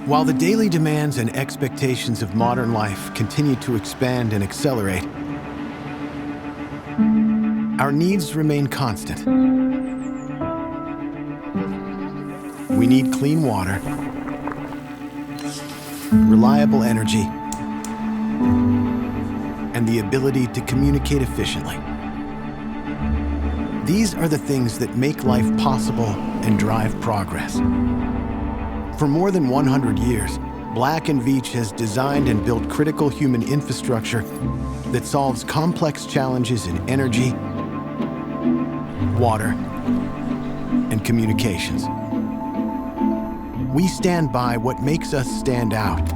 While the daily demands and expectations of modern life continue to expand and accelerate, our needs remain constant. We need clean water, reliable energy, and the ability to communicate efficiently. These are the things that make life possible and drive progress. For more than 100 years, Black & Veatch has designed and built critical human infrastructure that solves complex challenges in energy, water, and communications. We stand by what makes us stand out: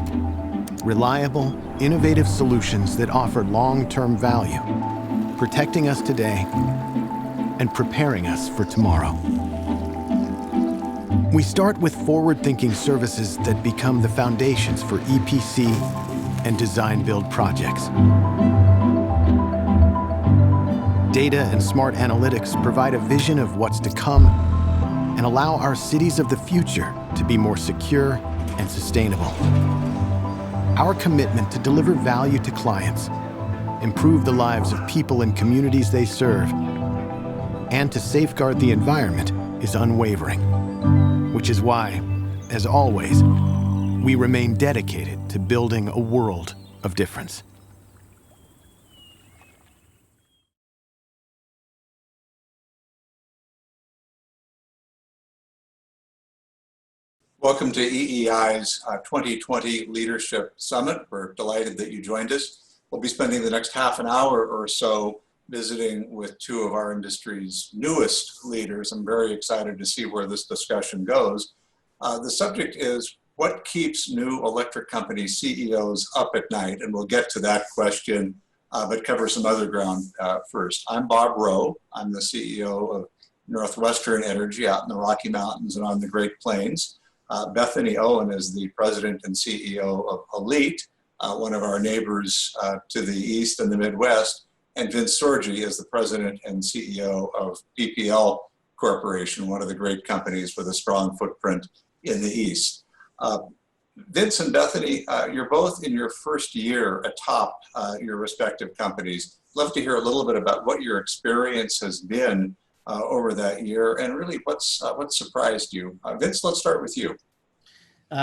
reliable, innovative solutions that offer long-term value, protecting us today and preparing us for tomorrow. We start with forward-thinking services that become the foundations for EPC and design-build projects. Data and smart analytics provide a vision of what's to come and allow our cities of the future to be more secure and sustainable. Our commitment to deliver value to clients, improve the lives of people and communities they serve, and to safeguard the environment is unwavering, which is why, as always, we remain dedicated to building a world of difference. Welcome to EEI's 2020 Leadership Summit. We're delighted that you joined us. We'll be spending the next half an hour or so visiting with two of our industry's newest leaders. I'm very excited to see where this discussion goes. The subject is what keeps new electric company CEOs up at night? And we'll get to that question, but cover some other ground first. I'm Bob Rowe. I'm the CEO of NorthWestern Energy out in the Rocky Mountains and on the Great Plains. Bethany Owen is the president and CEO of ALLETE, one of our neighbors to the east and the Midwest. And Vince Sorgi is the president and CEO of PPL Corporation, one of the great companies with a strong footprint in the east. Vince and Bethany, you're both in your first year atop your respective companies. Love to hear a little bit about what your experience has been over that year, and really what surprised you. Vince, let's start with you.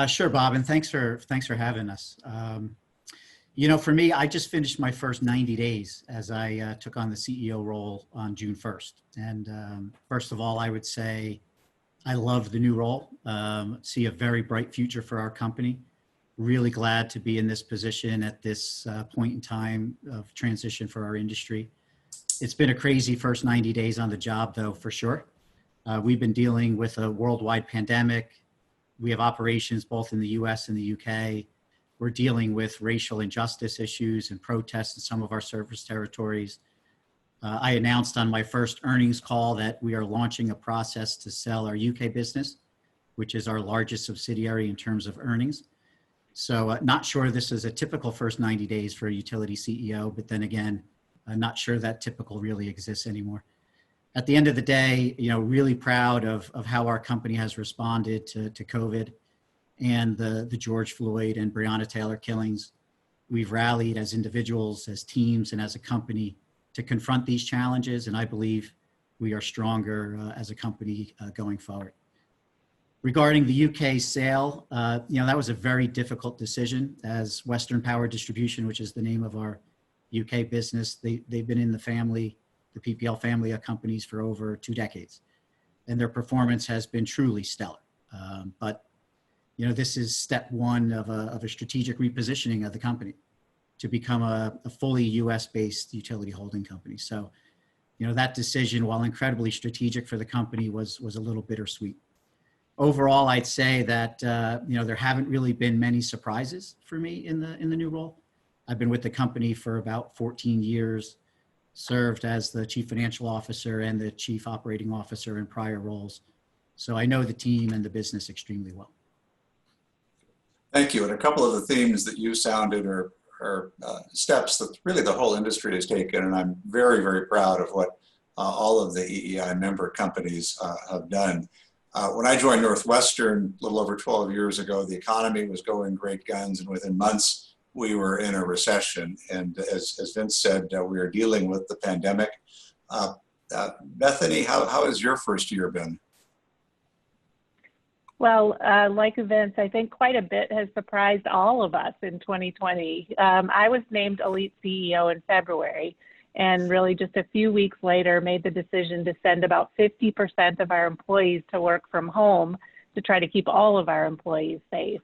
Sure, Bob, and thanks for having us. You know, for me, I just finished my first 90 days as I took on the CEO role on June 1st. And first of all, I would say I love the new role, see a very bright future for our company. Really glad to be in this position at this point in time of transition for our industry. It's been a crazy first 90 days on the job, though, for sure. We've been dealing with a worldwide pandemic. We have operations both in the US and the UK. We're dealing with racial injustice issues and protests in some of our service territories. I announced on my first earnings call that we are launching a process to sell our UK business, which is our largest subsidiary in terms of earnings. So not sure this is a typical first 90 days for a utility CEO, but then again, I'm not sure that typical really exists anymore. At the end of the day, you know, really proud of how our company has responded to COVID and the George Floyd and Breonna Taylor killings. We've rallied as individuals, as teams, and as a company to confront these challenges, and I believe we are stronger as a company going forward. Regarding the UK sale, you know, that was a very difficult decision, as Western Power Distribution, which is the name of our UK business, they've been in the PPL family of companies for over 2 decades, and their performance has been truly stellar. But you know, this is step one of a strategic repositioning of the company to become a fully US-based utility holding company. So, you know, that decision, while incredibly strategic for the company, was a little bittersweet. Overall, I'd say that you know, there haven't really been many surprises for me in the new role. I've been with the company for about 14 years, served as the chief financial officer and the chief operating officer in prior roles. So I know the team and the business extremely well. Thank you. And a couple of the themes that you sounded are steps that really the whole industry has taken. And I'm very, very proud of what all of the EEI member companies have done. When I joined NorthWestern a little over 12 years ago, the economy was going great guns, and within months, we were in a recession. And as Vince said, we are dealing with the pandemic. Bethany, how has your first year been? Well, like Vince, I think quite a bit has surprised all of us in 2020. I was named ALLETE CEO in February, and really just a few weeks later made the decision to send about 50% of our employees to work from home to try to keep all of our employees safe.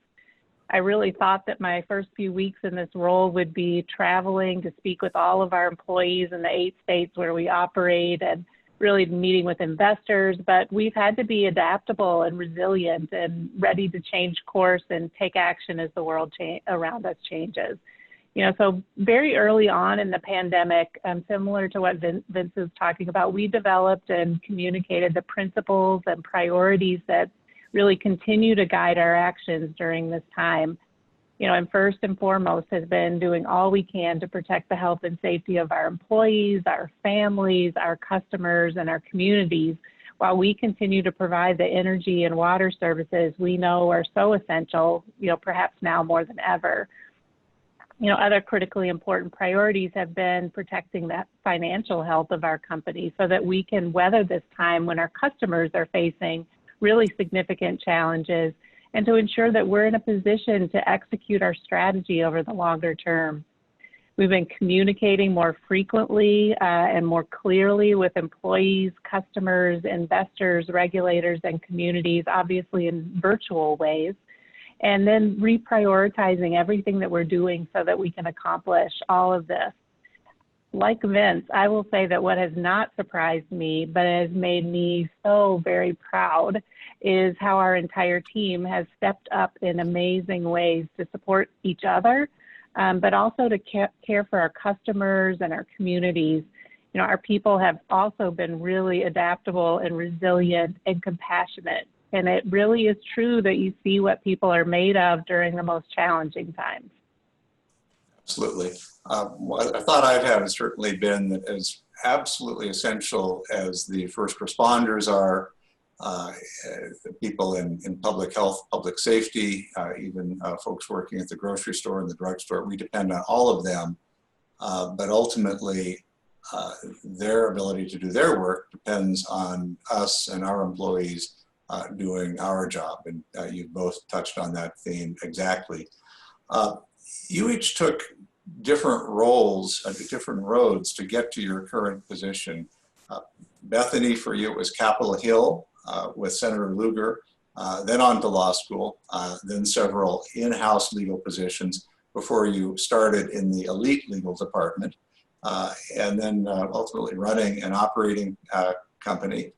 I really thought that my first few weeks in this role would be traveling to speak with all of our employees in the 8 states where we operate and really meeting with investors, but we've had to be adaptable and resilient and ready to change course and take action as the world around us changes. You know, so very early on in the pandemic, similar to what Vince is talking about, we developed and communicated the principles and priorities that really continue to guide our actions during this time. You know, and first and foremost has been doing all we can to protect the health and safety of our employees, our families, our customers, and our communities, while we continue to provide the energy and water services we know are so essential, you know, perhaps now more than ever. You know, other critically important priorities have been protecting that financial health of our company so that we can weather this time when our customers are facing really significant challenges, and to ensure that we're in a position to execute our strategy over the longer term. We've been communicating more frequently and more clearly with employees, customers, investors, regulators, and communities, obviously in virtual ways, and then reprioritizing everything that we're doing so that we can accomplish all of this. Like Vince, I will say that what has not surprised me, but has made me so very proud, is how our entire team has stepped up in amazing ways to support each other, but also to care for our customers and our communities. You know, our people have also been really adaptable and resilient and compassionate. And it really is true that you see what people are made of during the most challenging times. Absolutely. A thought I've had has certainly been that as absolutely essential as the first responders are, the people in public health, public safety, even folks working at the grocery store and the drugstore, we depend on all of them. But ultimately, their ability to do their work depends on us and our employees doing our job. And you both touched on that theme exactly. You each took different roles, different roads to get to your current position. Bethany, for you, it was Capitol Hill with Senator Lugar, then on to law school, then several in-house legal positions before you started in the ALLETE legal department, and then ultimately running an operating company.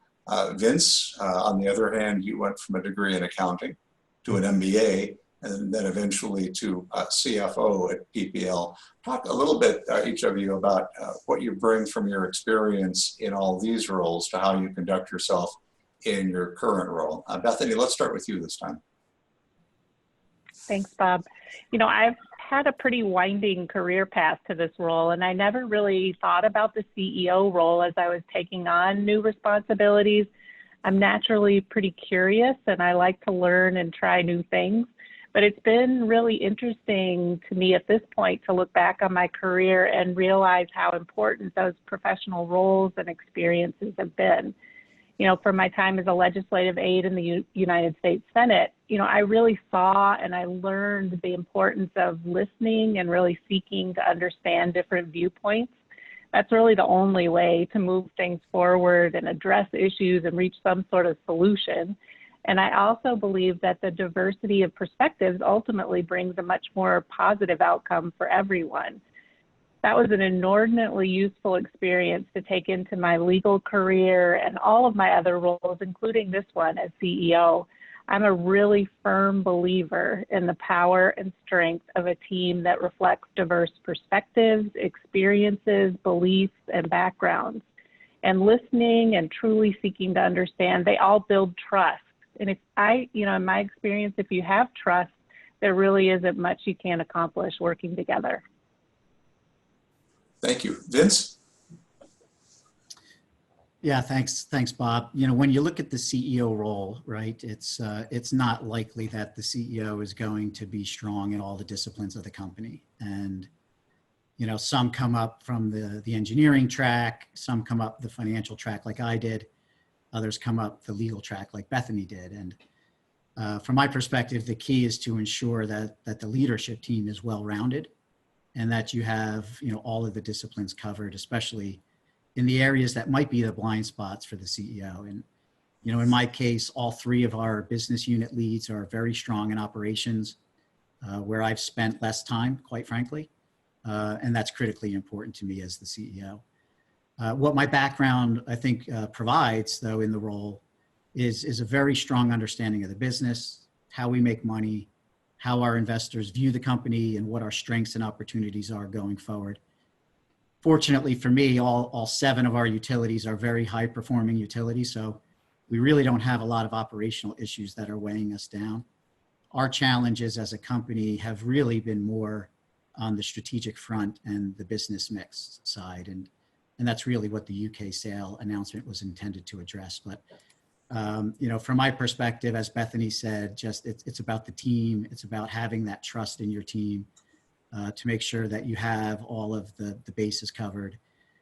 Vince, on the other hand, you went from a degree in accounting to an MBA, and then eventually to CFO at PPL. Talk a little bit, each of you, about what you bring from your experience in all these roles to how you conduct yourself in your current role. Bethany, let's start with you this time. Thanks, Bob. You know, I've had a pretty winding career path to this role, and I never really thought about the CEO role as I was taking on new responsibilities. I'm naturally pretty curious, and I like to learn and try new things. But it's been really interesting to me at this point to look back on my career and realize how important those professional roles and experiences have been. You know, from my time as a legislative aide in the United States Senate, you know, I really saw and I learned the importance of listening and really seeking to understand different viewpoints. That's really the only way to move things forward and address issues and reach some sort of solution. And I also believe that the diversity of perspectives ultimately brings a much more positive outcome for everyone. That was an inordinately useful experience to take into my legal career and all of my other roles, including this one as CEO. I'm a really firm believer in the power and strength of a team that reflects diverse perspectives, experiences, beliefs, and backgrounds. And listening and truly seeking to understand, they all build trust. And in my experience, if you have trust, there really isn't much you can't accomplish working together. Thank you. Vince? Yeah, thanks, Bob. You know, when you look at the CEO role, right, it's not likely that the CEO is going to be strong in all the disciplines of the company. And, you know, some come up from the engineering track, some come up the financial track like I did, others come up the legal track like Bethany did. And from my perspective, the key is to ensure that the leadership team is well-rounded and that you have, you know, all of the disciplines covered, especially in the areas that might be the blind spots for the CEO. And, you know, in my case, all three of our business unit leads are very strong in operations, where I've spent less time, quite frankly. And that's critically important to me as the CEO. What my background, I think, provides, though, in the role is a very strong understanding of the business, how we make money, how our investors view the company, and what our strengths and opportunities are going forward. Fortunately for me, all 7 of our utilities are very high-performing utilities, so we really don't have a lot of operational issues that are weighing us down. Our challenges as a company have really been more on the strategic front and the business mix side, and that's really what the UK sale announcement was intended to address. But you know, from my perspective, as Bethany said, just it's about the team. It's about having that trust in your team to make sure that you have all of the bases covered.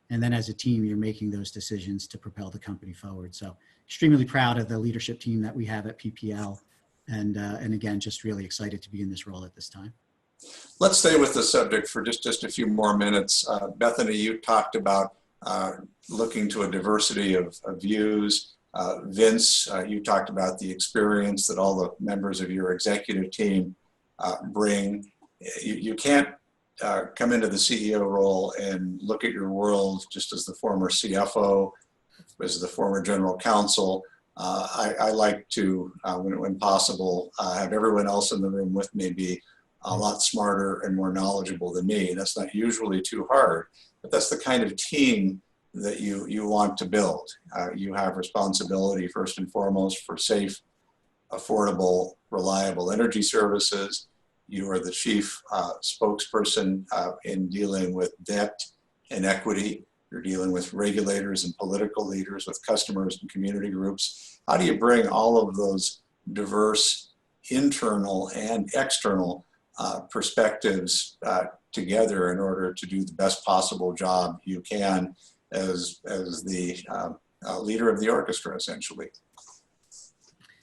And then as a team, you're making those decisions to propel the company forward. So extremely proud of the leadership team that we have at PPL. And again, just really excited to be in this role at this time. Let's stay with the subject for just a few more minutes. Bethany, you talked about looking to a diversity of views. Vince, you talked about the experience that all the members of your executive team bring. You can't come into the CEO role and look at your world just as the former CFO, as the former general counsel. I like to, when possible, have everyone else in the room with me be a lot smarter and more knowledgeable than me. That's not usually too hard, but that's the kind of team that you want to build. You have responsibility first and foremost for safe, affordable, reliable energy services. You are the chief spokesperson in dealing with debt and equity. You're dealing with regulators and political leaders, with customers and community groups. How do you bring all of those diverse internal and external perspectives together in order to do the best possible job you can as the leader of the orchestra, essentially?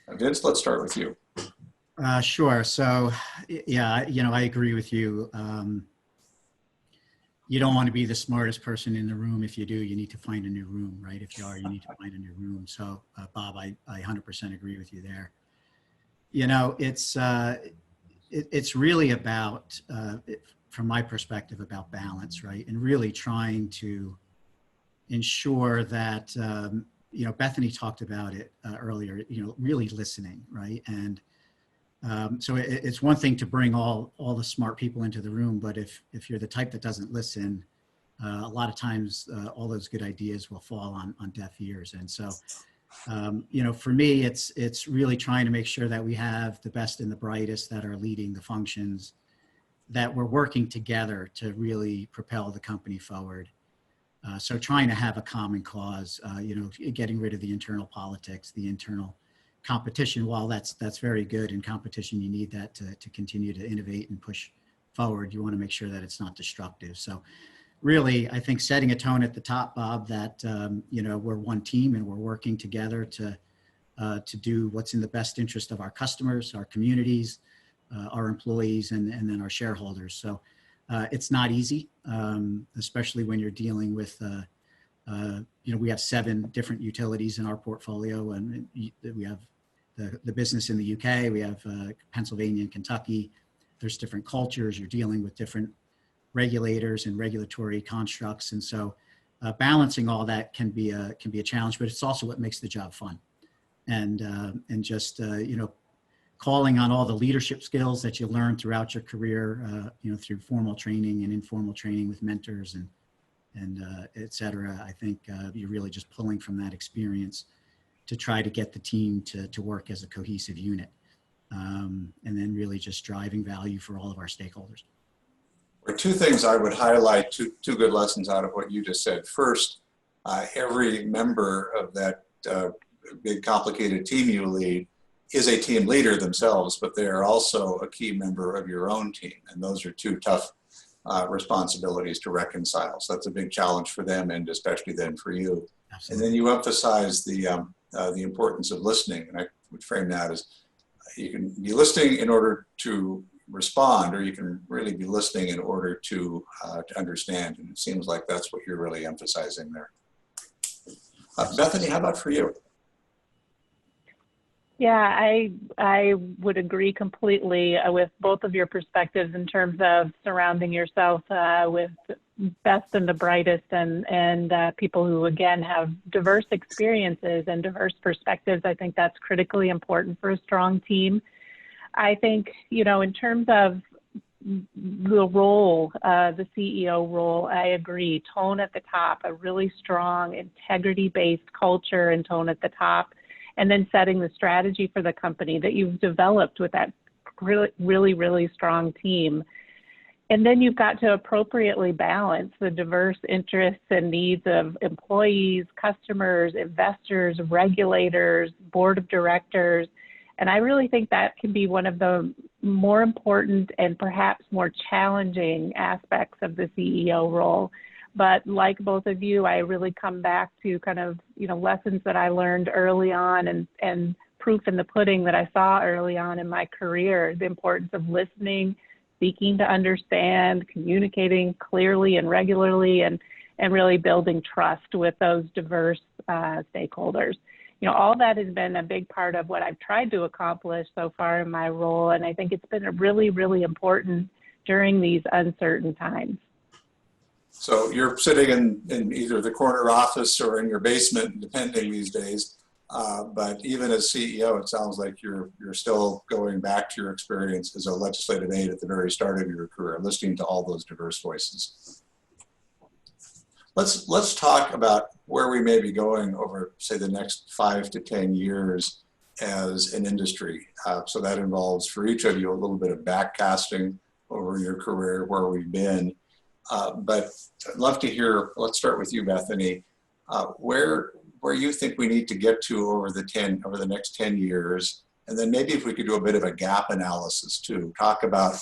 Vince, let's start with you. Sure. So, yeah, I agree with you. You don't want to be the smartest person in the room. If you do, you need to find a new room, right? If you are, you need to find a new room. So, Bob, I 100% agree with you there. It's really about, from my perspective, about balance, right? And really trying to ensure that, Bethany talked about it earlier, really listening, right? And so it's one thing to bring all the smart people into the room, but if you're the type that doesn't listen, a lot of times all those good ideas will fall on deaf ears. And so, for me, it's really trying to make sure that we have the best and the brightest that are leading the functions, that we're working together to really propel the company forward. So trying to have a common cause, getting rid of the internal politics, the internal competition. While that's very good in competition, you need that to continue to innovate and push forward. You want to make sure that it's not destructive. So really, I think setting a tone at the top, Bob, that, we're one team and we're working together to do what's in the best interest of our customers, our communities, our employees, and then our shareholders. So it's not easy, especially when you're dealing with, we have 7 different utilities in our portfolio, and we have the business in the UK, we have Pennsylvania and Kentucky. There's different cultures. You're dealing with different regulators and regulatory constructs, and so balancing all that can be a challenge. But it's also what makes the job fun, and just calling on all the leadership skills that you learn throughout your career, through formal training and informal training with mentors and et cetera. I think you're really just pulling from that experience to try to get the team to work as a cohesive unit, and then really just driving value for all of our stakeholders. There are 2 things I would highlight, two good lessons out of what you just said. First, every member of that big complicated team you lead is a team leader themselves, but they are also a key member of your own team. And those are 2 tough responsibilities to reconcile. So that's a big challenge for them, and especially then for you. Absolutely. And then you emphasize the importance of listening. And I would frame that as you can be listening in order to respond, or you can really be listening in order to understand. And it seems like that's what you're really emphasizing there. Bethany, how about for you? Yeah, I would agree completely with both of your perspectives in terms of surrounding yourself with best and the brightest and people who, again, have diverse experiences and diverse perspectives. I think that's critically important for a strong team. I think, in terms of the role, the CEO role, I agree. Tone at the top, a really strong integrity-based culture and tone at the top, and then setting the strategy for the company that you've developed with that really, really strong team. And then you've got to appropriately balance the diverse interests and needs of employees, customers, investors, regulators, board of directors. And I really think that can be one of the more important and perhaps more challenging aspects of the CEO role. But like both of you, I really come back to kind of, lessons that I learned early on and proof in the pudding that I saw early on in my career, the importance of listening, seeking to understand, communicating clearly and regularly, and really building trust with those diverse stakeholders. You know, all that has been a big part of what I've tried to accomplish so far in my role, and I think it's been really, really important during these uncertain times. So you're sitting in either the corner office or in your basement, depending these days. But even as CEO, it sounds like you're still going back to your experience as a legislative aide at the very start of your career, listening to all those diverse voices. Let's talk about where we may be going over, say, the next 5 to 10 years as an industry. So that involves, for each of you, a little bit of backcasting over your career, where we've been. But I'd love to hear, let's start with you, Bethany, where you think we need to get to over the next 10 years. And then maybe if we could do a bit of a gap analysis too, talk about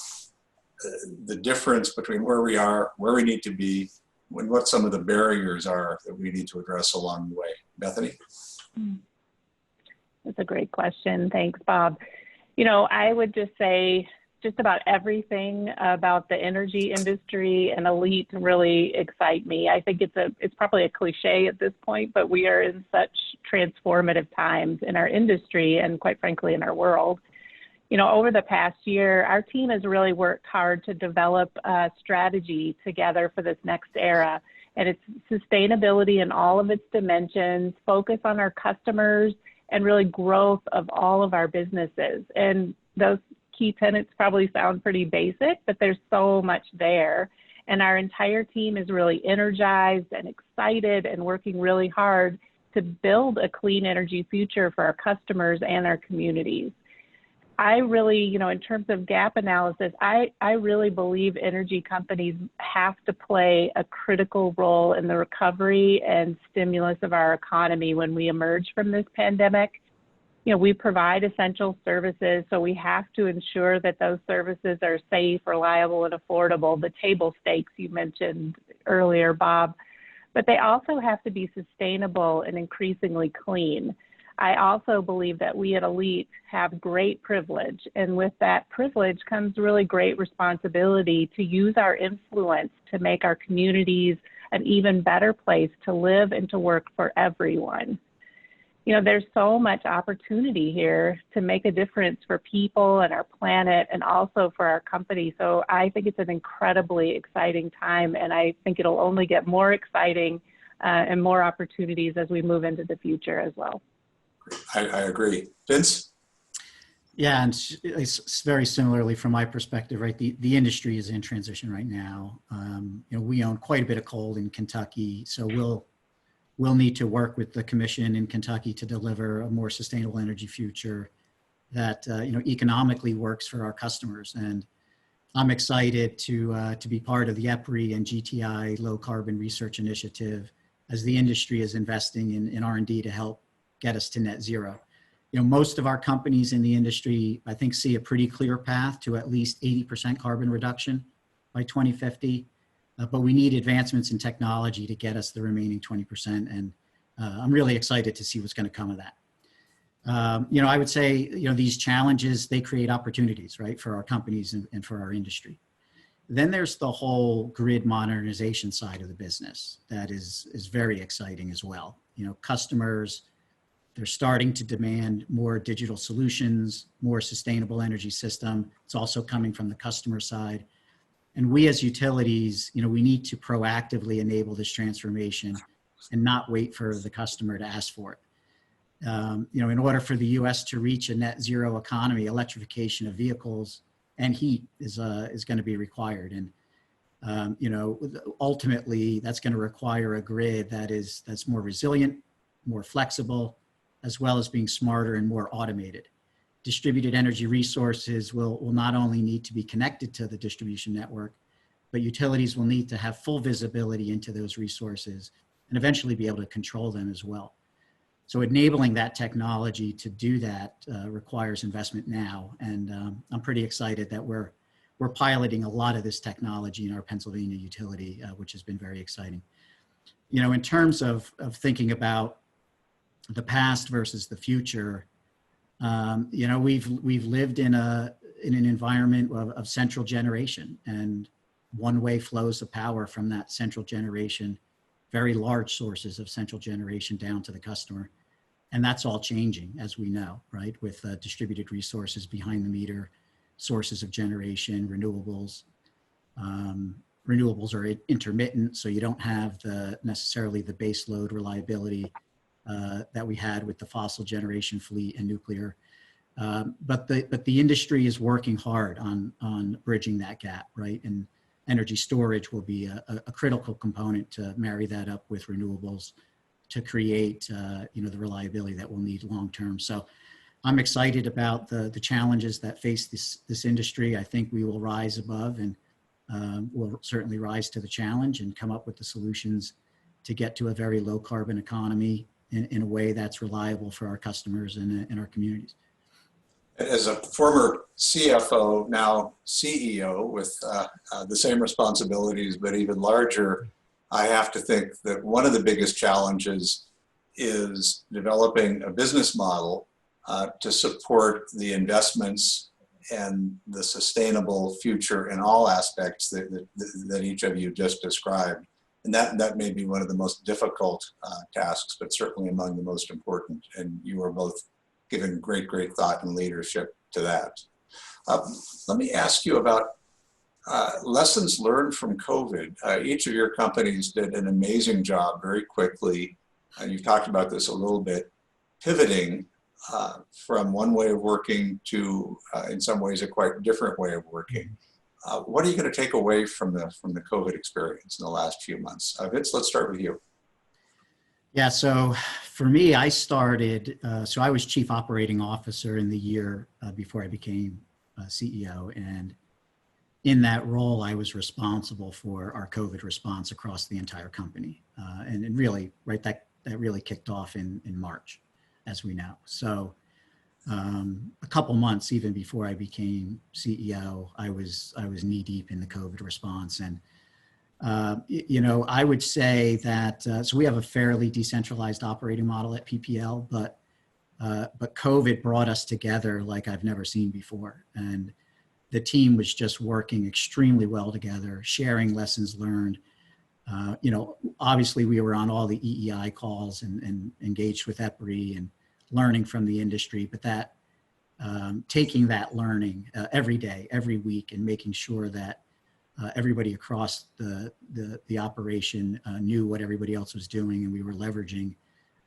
the difference between where we are, where we need to be, and what some of the barriers are that we need to address along the way. Bethany? That's a great question. Thanks, Bob. You know, I would just say just about everything about the energy industry and ALLETE really excite me. I think it's probably a cliche at this point, but we are in such transformative times in our industry and quite frankly in our world. You know, over the past year, our team has really worked hard to develop a strategy together for this next era. And it's sustainability in all of its dimensions, focus on our customers, and really growth of all of our businesses. And those key tenets probably sound pretty basic, but there's so much there. And our entire team is really energized and excited and working really hard to build a clean energy future for our customers and our communities. I really, you know, in terms of gap analysis, I really believe energy companies have to play a critical role in the recovery and stimulus of our economy when we emerge from this pandemic. You know, we provide essential services, so we have to ensure that those services are safe, reliable, and affordable, the table stakes you mentioned earlier, Bob. But they also have to be sustainable and increasingly clean. I also believe that we at ALLETE have great privilege, and with that privilege comes really great responsibility to use our influence to make our communities an even better place to live and to work for everyone. You know, there's so much opportunity here to make a difference for people and our planet and also for our company. So I think it's an incredibly exciting time, and I think it'll only get more exciting and more opportunities as we move into the future as well. I agree. Vince? Yeah, and it's very similarly from my perspective, right? The industry is in transition right now. You know, we own quite a bit of coal in Kentucky, so we'll need to work with the commission in Kentucky to deliver a more sustainable energy future that you know, economically works for our customers. And I'm excited to be part of the EPRI and GTI low carbon research initiative as the industry is investing in R&D to help get us to net zero. You know, most of our companies in the industry, I think, see a pretty clear path to at least 80% carbon reduction by 2050. But we need advancements in technology to get us the remaining 20%. And I'm really excited to see what's going to come of that. You know, I would say, you know, these challenges, they create opportunities, right, for our companies and for our industry. Then there's the whole grid modernization side of the business that is very exciting as well. You know, customers, they're starting to demand more digital solutions, more sustainable energy system. It's also coming from the customer side. And we as utilities, you know, we need to proactively enable this transformation and not wait for the customer to ask for it. You know, in order for the US to reach a net zero economy, electrification of vehicles and heat is going to be required. And, you know, ultimately that's going to require a grid that's more resilient, more flexible, as well as being smarter and more automated. Distributed energy resources will not only need to be connected to the distribution network, but utilities will need to have full visibility into those resources and eventually be able to control them as well. So enabling that technology to do that requires investment now. And I'm pretty excited that we're piloting a lot of this technology in our Pennsylvania utility, which has been very exciting. You know, in terms of thinking about the past versus the future, you know, we've lived in a in an environment of central generation and one-way flows of power from that central generation, very large sources of central generation down to the customer. And that's all changing, as we know, right? With distributed resources behind the meter, sources of generation, renewables. Renewables are intermittent, so you don't have necessarily the base load reliability that we had with the fossil generation fleet and nuclear. But the industry is working hard on bridging that gap, right? And energy storage will be a critical component to marry that up with renewables to create, the reliability that we'll need long term. So I'm excited about the challenges that face this industry. I think we will rise above and we'll certainly rise to the challenge and come up with the solutions to get to a very low carbon economy in a way that's reliable for our customers and our communities. As a former CFO, now CEO with the same responsibilities, but even larger, I have to think that one of the biggest challenges is developing a business model to support the investments and the sustainable future in all aspects that each of you just described. And that may be one of the most difficult tasks, but certainly among the most important. And you are both giving great thought and leadership to that. Let me ask you about lessons learned from COVID. Each of your companies did an amazing job very quickly, and you've talked about this a little bit, pivoting from one way of working to, in some ways, a quite different way of working. What are you going to take away from the COVID experience in the last few months? Vince, let's start with you. Yeah, so for me, I started, so I was chief operating officer in the year before I became CEO. And in that role, I was responsible for our COVID response across the entire company. And really, right, that really kicked off in March, as we know. So a couple months even before I became CEO, I was knee deep in the COVID response. And I would say that, so we have a fairly decentralized operating model at PPL, but COVID brought us together like I've never seen before. And the team was just working extremely well together, sharing lessons learned. Obviously we were on all the EEI calls and engaged with EPRI and learning from the industry, but that taking that learning every day, every week, and making sure that everybody across the operation knew what everybody else was doing, and we were leveraging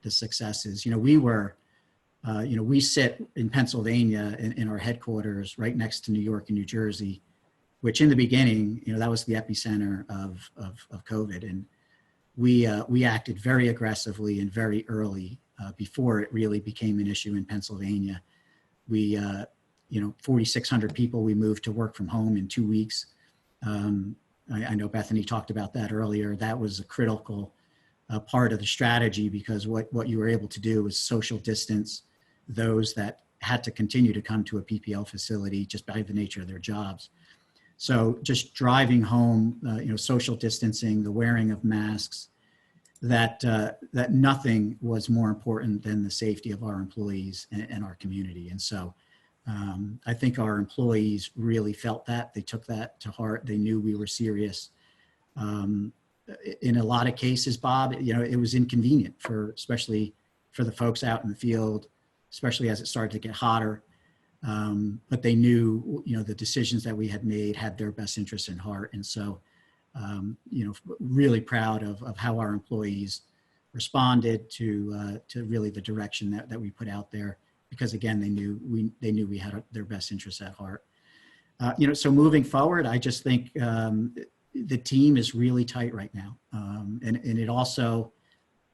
the successes. We sit in Pennsylvania in our headquarters right next to New York and New Jersey, which in the beginning, that was the epicenter of COVID. And we acted very aggressively and very early before it really became an issue in Pennsylvania. We, 4,600 people we moved to work from home in 2 weeks. I know Bethany talked about that earlier. That was a critical part of the strategy, because what you were able to do was social distance those that had to continue to come to a PPL facility just by the nature of their jobs. So just driving home, social distancing, the wearing of masks, that nothing was more important than the safety of our employees and our community. And so I think our employees really felt that. They took that to heart. They knew we were serious. In a lot of cases, Bob, it was inconvenient especially for the folks out in the field, especially as it started to get hotter. But they knew, the decisions that we had made had their best interests in heart. And so, really proud of how our employees responded to really the direction that we put out there, because again, they knew we had their best interests at heart. So moving forward, I just think the team is really tight right now. And it also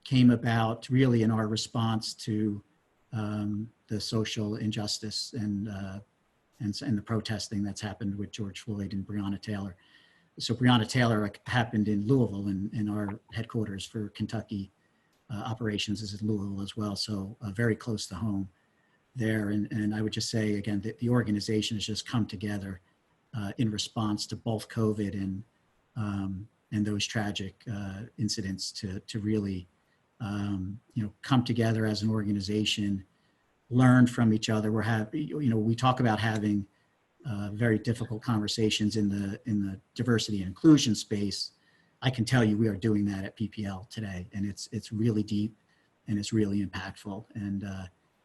came about really in our response to the social injustice and the protesting that's happened with George Floyd and Breonna Taylor. So Breonna Taylor happened in Louisville, and our headquarters for Kentucky operations is in Louisville as well. So very close to home there. And I would just say again, that the organization has just come together in response to both COVID and those tragic incidents to really come together as an organization, learn from each other. We talk about having very difficult conversations in the diversity and inclusion space, I can tell you we are doing that at PPL today, and it's really deep and it's really impactful, and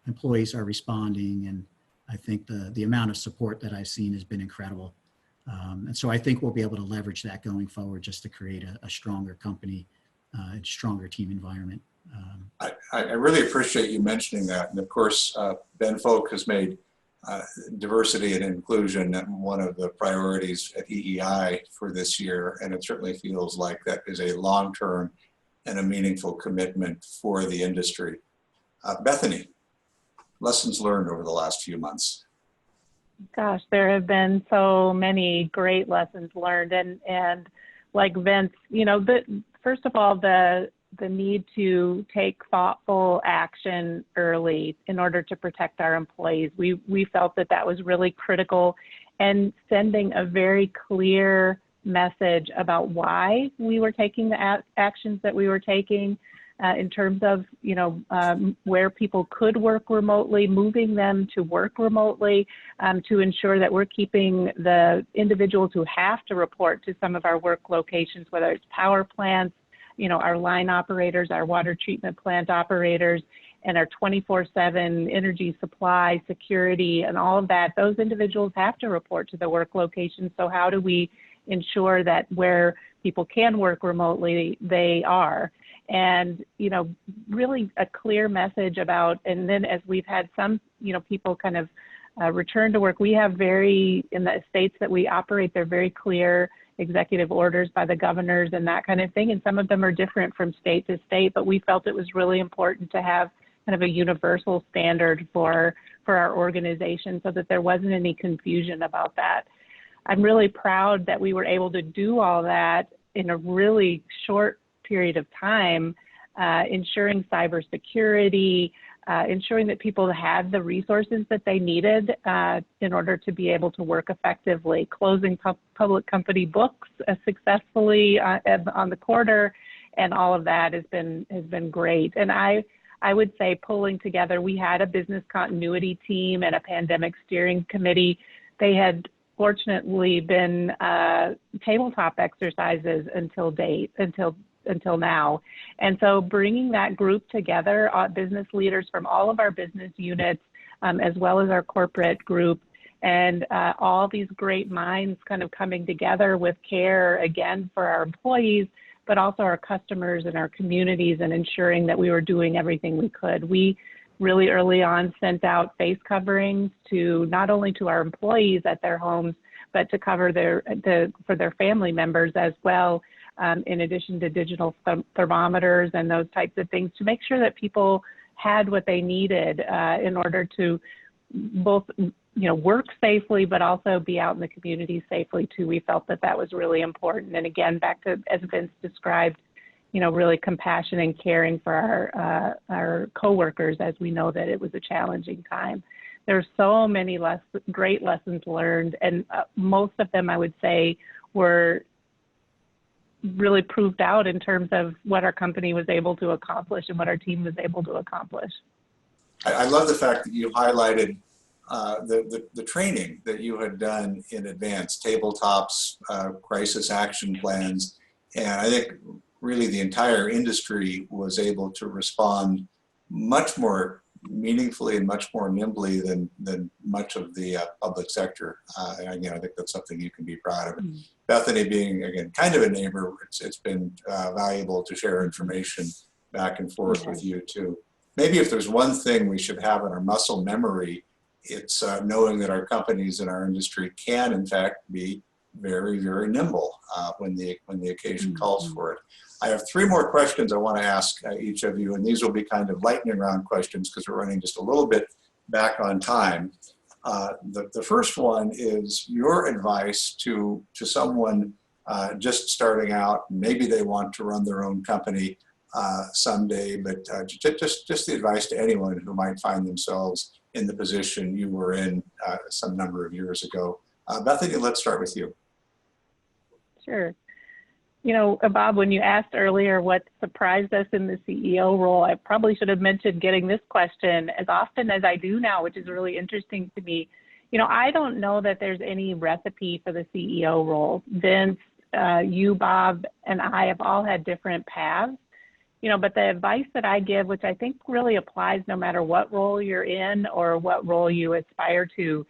employees are responding, and I think the amount of support that I've seen has been incredible. And so I think we'll be able to leverage that going forward just to create a stronger company and stronger team environment. I really appreciate you mentioning that. And of course, Ben Folk has made diversity and inclusion one of the priorities at EEI for this year. And it certainly feels like that is a long-term and a meaningful commitment for the industry. Bethany, lessons learned over the last few months. Gosh, there have been so many great lessons learned, and like Vince, you know, first of all, the need to take thoughtful action early in order to protect our employees. We felt that was really critical, and sending a very clear message about why we were taking the actions that we were taking. In terms of, you know, where people could work remotely, moving them to work remotely, to ensure that we're keeping the individuals who have to report to some of our work locations, whether it's power plants, you know, our line operators, our water treatment plant operators, and our 24/7 energy supply, security, and all of that. Those individuals have to report to the work location. So how do we ensure that where people can work remotely, they are? And, you know, really a clear message about, and then as we've had some, you know, people kind of return to work, we have in the states that we operate, they're very clear executive orders by the governors and that kind of thing. And some of them are different from state to state, but we felt it was really important to have kind of a universal standard for our organization so that there wasn't any confusion about that. I'm really proud that we were able to do all that in a really short period of time, ensuring cybersecurity, ensuring that people had the resources that they needed in order to be able to work effectively, closing public company books successfully on the quarter, and all of that has been great. And I would say pulling together, we had a business continuity team and a pandemic steering committee. They had fortunately been tabletop exercises until now. And so bringing that group together, business leaders from all of our business units, as well as our corporate group, and all these great minds kind of coming together with care, again, for our employees, but also our customers and our communities, and ensuring that we were doing everything we could. We really early on sent out face coverings to not only to our employees at their homes, but to cover for their family members as well, in addition to digital thermometers and those types of things, to make sure that people had what they needed in order to both, you know, work safely, but also be out in the community safely too. We felt that was really important. And again, back to, as Vince described, you know, really compassion and caring for our coworkers, as we know that it was a challenging time. There are so many great lessons learned, and most of them, I would say, were really proved out in terms of what our company was able to accomplish and what our team was able to accomplish. I love the fact that you highlighted the training that you had done in advance, tabletops, crisis action plans, and I think really the entire industry was able to respond much more meaningfully and much more nimbly than much of the public sector. And again, I think that's something you can be proud of. Mm-hmm. Bethany, being again kind of a neighbor, it's been valuable to share information back and forth with you too. Maybe if there's one thing we should have in our muscle memory, it's knowing that our companies in our industry can in fact be very, very nimble when the occasion calls for it. I have three more questions I want to ask each of you, and these will be kind of lightning round questions because we're running just a little bit back on time. The first one is your advice to someone just starting out. Maybe they want to run their own company someday, but just the advice to anyone who might find themselves in the position you were in some number of years ago. Bethany, let's start with you. Sure. You know, Bob, when you asked earlier what surprised us in the CEO role, I probably should have mentioned getting this question as often as I do now, which is really interesting to me. I don't know that there's any recipe for the CEO role. Vince, you, Bob, and I have all had different paths, but the advice that I give, which I think really applies no matter what role you're in or what role you aspire to,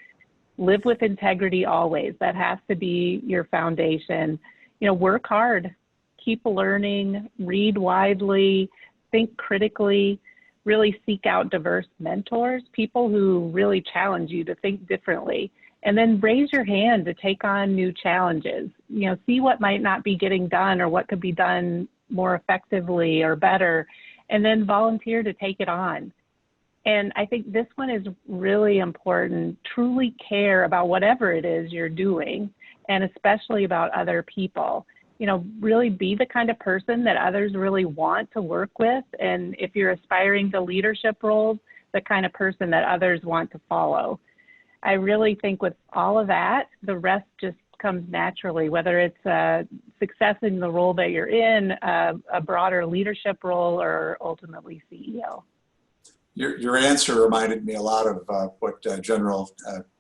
live with integrity always. That has to be your foundation. Work hard, keep learning, read widely, think critically, really seek out diverse mentors, people who really challenge you to think differently, and then raise your hand to take on new challenges. See what might not be getting done or what could be done more effectively or better, and then volunteer to take it on. And I think this one is really important. Truly care about whatever it is you're doing, and especially about other people. Really be the kind of person that others really want to work with. And if you're aspiring to leadership roles, the kind of person that others want to follow. I really think with all of that, the rest just comes naturally, whether it's success in the role that you're in, a broader leadership role, or ultimately CEO. Your answer reminded me a lot of what General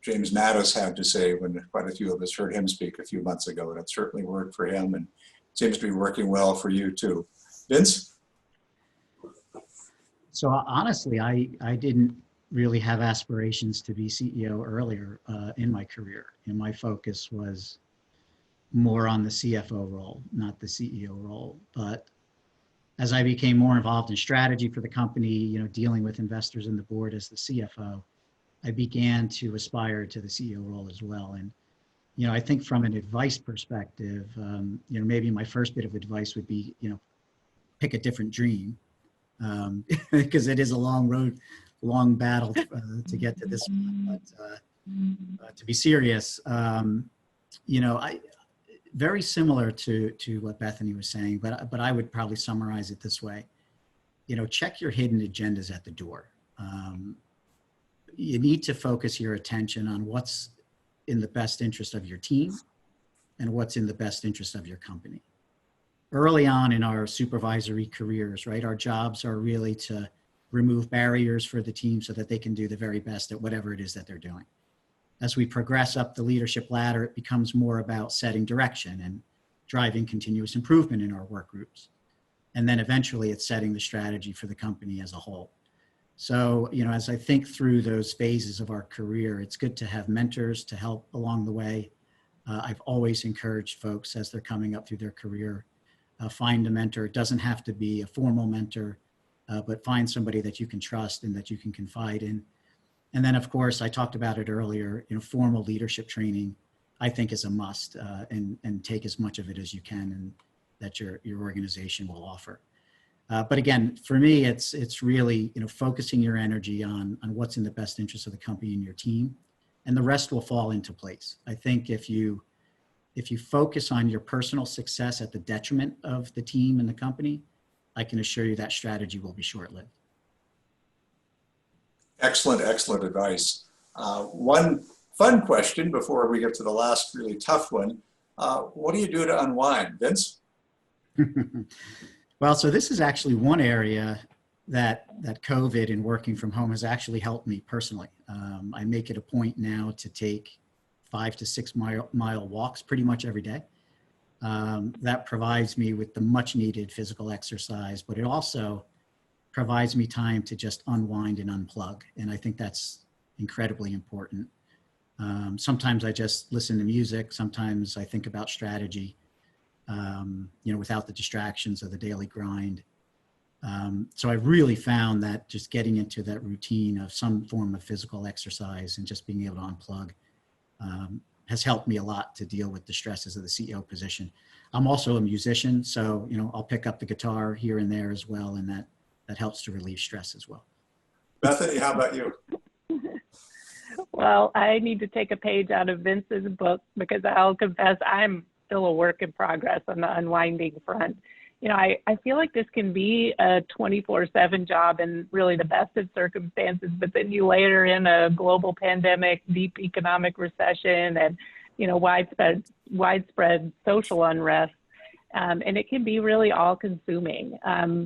James Mattis had to say when quite a few of us heard him speak a few months ago, and it certainly worked for him and seems to be working well for you too. Vince? So honestly, I didn't really have aspirations to be CEO earlier in my career, and my focus was more on the CFO role, not the CEO role. But as I became more involved in strategy for the company, dealing with investors and the board as the CFO, I began to aspire to the CEO role as well. And, I think from an advice perspective, maybe my first bit of advice would be, pick a different dream, because it is a long road, long battle to get to this one. But to be serious, very similar to what Bethany was saying, but I would probably summarize it this way. Check your hidden agendas at the door. You need to focus your attention on what's in the best interest of your team and what's in the best interest of your company. Early on in our supervisory careers, right, our jobs are really to remove barriers for the team so that they can do the very best at whatever it is that they're doing. As we progress up the leadership ladder, it becomes more about setting direction and driving continuous improvement in our work groups. And then eventually it's setting the strategy for the company as a whole. So, as I think through those phases of our career, it's good to have mentors to help along the way. I've always encouraged folks as they're coming up through their career, find a mentor. It doesn't have to be a formal mentor, but find somebody that you can trust and that you can confide in. And then, of course, I talked about it earlier, formal leadership training, I think is a must, and take as much of it as you can and that your organization will offer. But again, for me, it's really, focusing your energy on what's in the best interest of the company and your team, and the rest will fall into place. I think if you focus on your personal success at the detriment of the team and the company, I can assure you that strategy will be short-lived. Excellent, excellent advice. One fun question before we get to the last really tough one. What do you do to unwind, Vince? Well, so this is actually one area that COVID and working from home has actually helped me personally. I make it a point now to take 5 to 6 mile walks pretty much every day. That provides me with the much needed physical exercise, but it also provides me time to just unwind and unplug. And I think that's incredibly important. Sometimes I just listen to music. Sometimes I think about strategy, without the distractions of the daily grind. So I've really found that just getting into that routine of some form of physical exercise and just being able to unplug has helped me a lot to deal with the stresses of the CEO position. I'm also a musician, so I'll pick up the guitar here and there as well, and that helps to relieve stress as well. Bethany, how about you? Well, I need to take a page out of Vince's book because I'll confess I'm still a work in progress on the unwinding front. I feel like this can be a 24/7 job in really the best of circumstances, but then you layer in a global pandemic, deep economic recession, and widespread social unrest, and it can be really all-consuming.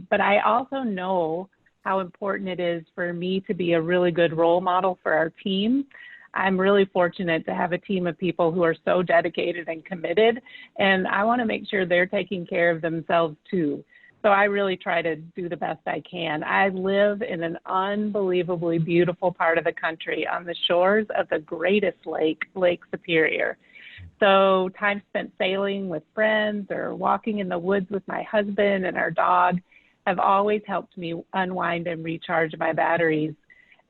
But I also know how important it is for me to be a really good role model for our team. I'm really fortunate to have a team of people who are so dedicated and committed, and I want to make sure they're taking care of themselves too. So I really try to do the best I can. I live in an unbelievably beautiful part of the country on the shores of the greatest lake, Lake Superior. So time spent sailing with friends or walking in the woods with my husband and our dog have always helped me unwind and recharge my batteries.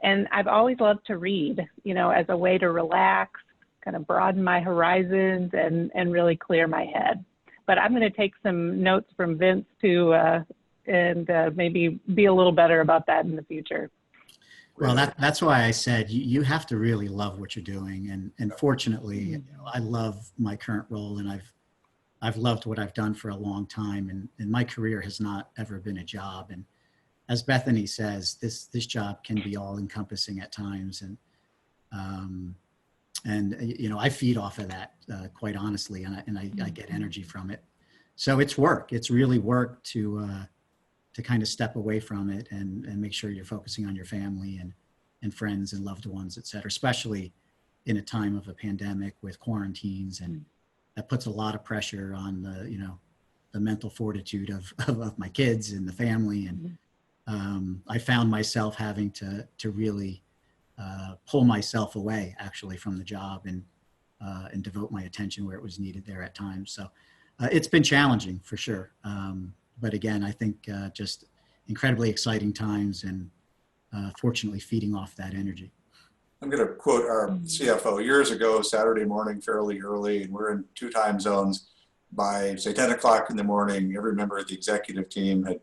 And I've always loved to read, you know, as a way to relax, kind of broaden my horizons and really clear my head. But I'm going to take some notes from Vince too, and maybe be a little better about that in the future. Well, that's why I said you have to really love what you're doing. And fortunately, you know, I love my current role, and I've loved what I've done for a long time. And my career has not ever been a job. And as Bethany says, this job can be all encompassing at times. And you know, I feed off of that quite honestly, and I get energy from it. So it's work. It's really work to kind of step away from it and make sure you're focusing on your family and friends and loved ones, et cetera, especially in a time of a pandemic with quarantines, and that puts a lot of pressure on the, you know, the mental fortitude of my kids and the family. And I found myself having to really pull myself away actually from the job and devote my attention where it was needed there at times. So it's been challenging for sure. But again, I think just incredibly exciting times, and fortunately feeding off that energy. I'm going to quote our CFO. Years ago, Saturday morning, fairly early, and we're in 2 time zones. By say 10 o'clock in the morning, every member of the executive team had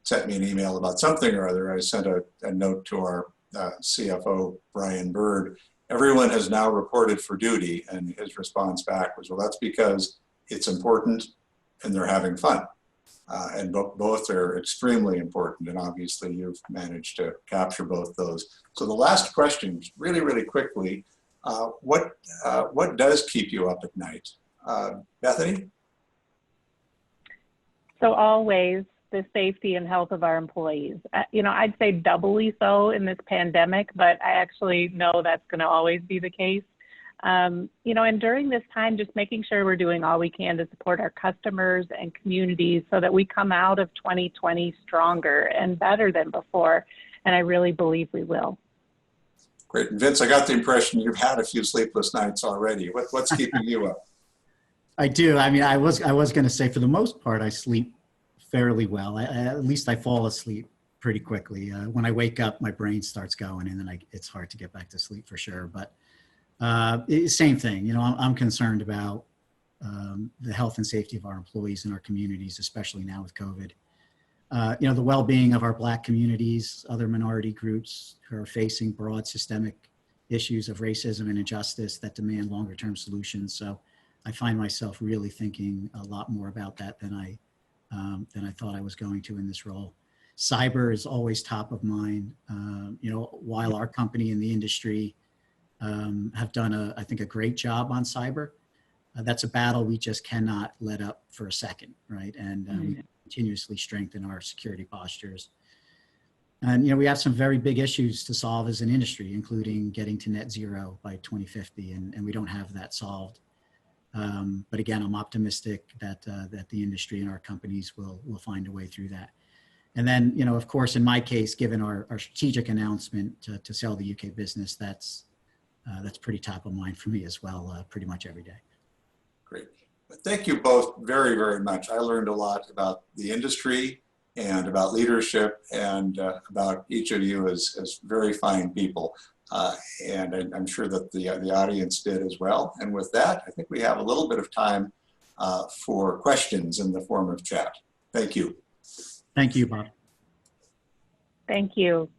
sent me an email about something or other. I sent a note to our CFO, Brian Bird. Everyone has now reported for duty, and his response back was, well, that's because it's important and they're having fun. And both are extremely important, and obviously you've managed to capture both those. So the last question, really, really quickly, what does keep you up at night? Bethany? So always the safety and health of our employees. You know, I'd say doubly so in this pandemic, but I actually know that's going to always be the case. You know, and during this time, just making sure we're doing all we can to support our customers and communities so that we come out of 2020 stronger and better than before. And I really believe we will. Great. And Vince, I got the impression you've had a few sleepless nights already. What's keeping you up? I do. I mean, I was going to say, for the most part, I sleep fairly well. At least I fall asleep pretty quickly. When I wake up, my brain starts going, and then it's hard to get back to sleep for sure. But same thing, you know, I'm concerned about the health and safety of our employees and our communities, especially now with COVID. You know, the well-being of our Black communities, other minority groups who are facing broad systemic issues of racism and injustice that demand longer-term solutions. So I find myself really thinking a lot more about that than I thought I was going to in this role. Cyber is always top of mind. You know, while our company and the industry have done I think a great job on cyber, that's a battle we just cannot let up for a second, right? And we continuously strengthen our security postures. And, you know, we have some very big issues to solve as an industry, including getting to net zero by 2050, and we don't have that solved. But again, I'm optimistic that the industry and our companies will find a way through that. And then, you know, of course, in my case, given our strategic announcement to sell the UK business, that's pretty top of mind for me as well, pretty much every day. Great. Thank you both very, very much. I learned a lot about the industry and about leadership and about each of you as very fine people. And I'm sure that the audience did as well. And with that, I think we have a little bit of time for questions in the form of chat. Thank you. Thank you, Bob. Thank you.